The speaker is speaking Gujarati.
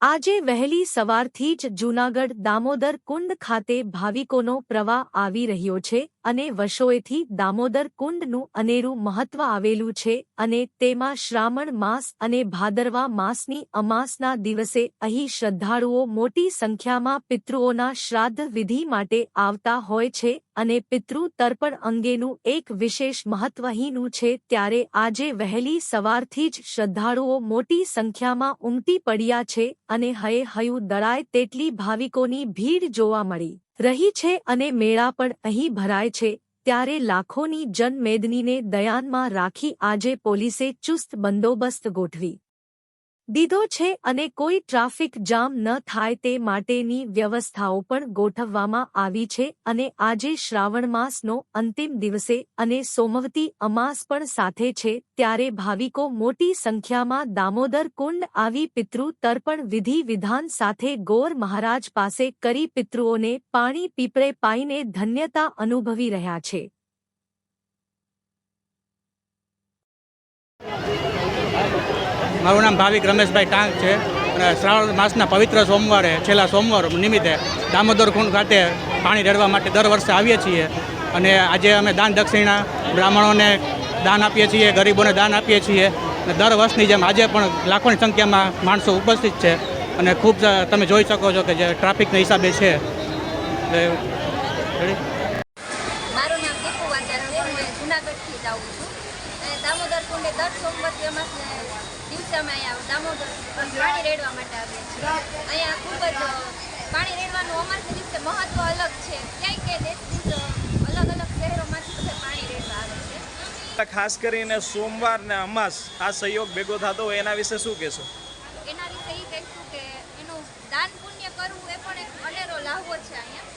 આજે વહેલી સવારથી જ જૂનાગઢ દામોદર કુંડ ખાતે ભાવિકોનો પ્રવાહ આવી રહ્યો છે અને વર્ષોએથી દામોદર કુંડનું અનેરું મહત્વ આવેલું છે અને તેમાં શ્રાવણ માસ અને ભાદરવા માસની અમાસના દિવસે અહીં શ્રદ્ધાળુઓ મોટી સંખ્યામાં પિતૃઓના શ્રાદ્ધ વિધિ માટે આવતા હોય છે અને પિતૃ તર્પણ અંગેનું એક વિશેષ મહત્વ અહીંનું છે। ત્યારે આજે વહેલી સવારથી જ શ્રદ્ધાળુઓ મોટી સંખ્યામાં ઉમટી પડ્યા છે અને હૈયું દળાય તેટલી ભાવિકોની ભીડ જોવા મળી રહી છે અને મેળા પણ અહીં ભરાય છે। ત્યારે લાખોની જનમેદનીને ધ્યાનમાં રાખી આજે પોલીસે ચુસ્ત બંદોબસ્ત ગોઠવી દીધો છે અને કોઈ ટ્રાફિક જામ ન થાય તે માટેની વ્યવસ્થાઓ પણ ગોઠવવામાં આવી છે અને આજે શ્રાવણ માસનો અંતિમ દિવસે અને સોમવતી અમાસ પણ સાથે છે। ત્યારે ભાવિકો મોટી સંખ્યામાં દામોદર કુંડ આવી પિતૃ તર્પણ વિધિ વિધાન સાથે ગોર મહારાજ પાસે કરી પિતૃઓને પાણી પીપળે પાઈને ધન્યતા અનુભવી રહ્યા છે। મારું નામ ભાવિક રમેશભાઈ ટાંક છે અને શ્રાવણ માસના પવિત્ર સોમવારે છેલ્લા સોમવાર નિમિત્તે દામોદર કુંડ ખાતે પાણી રેડવા માટે દર વર્ષે આવીએ છીએ અને આજે અમે દાન દક્ષિણા બ્રાહ્મણોને દાન આપીએ છીએ, ગરીબોને દાન આપીએ છીએ અને દર વર્ષની જેમ આજે પણ લાખોની સંખ્યામાં માણસો ઉપસ્થિત છે અને ખૂબ તમે જોઈ શકો છો કે જે ટ્રાફિકના હિસાબે છે। મારું નામ દીપુ વાચારા છે, હું જૂનાગઢથી જ આવું છું અને દામોદર કુંડે દર સોમવતી અમાસને દિવસે અમે અહીંયા દામોદર પાણી રેડવા માટે આવીએ છીએ। અહીંયા ખૂબ જ પાણી રેડવાનું અમાસના દિવસે મહત્વ અલગ છે, ક્યાંય દેશથી અલગ અલગ શહેરોમાંથી બધા પાણી રેડવા આવે છે। ખાસ કરીને સોમવાર ને અમાસ આ સહયોગ ભેગો થતો હોય એના વિશે શું કહેશો? એના વિશે એ કહીશું કે એનું દાન પુણ્ય કરવું એ પણ એક અનેરો લાહવો છે અહીંયા।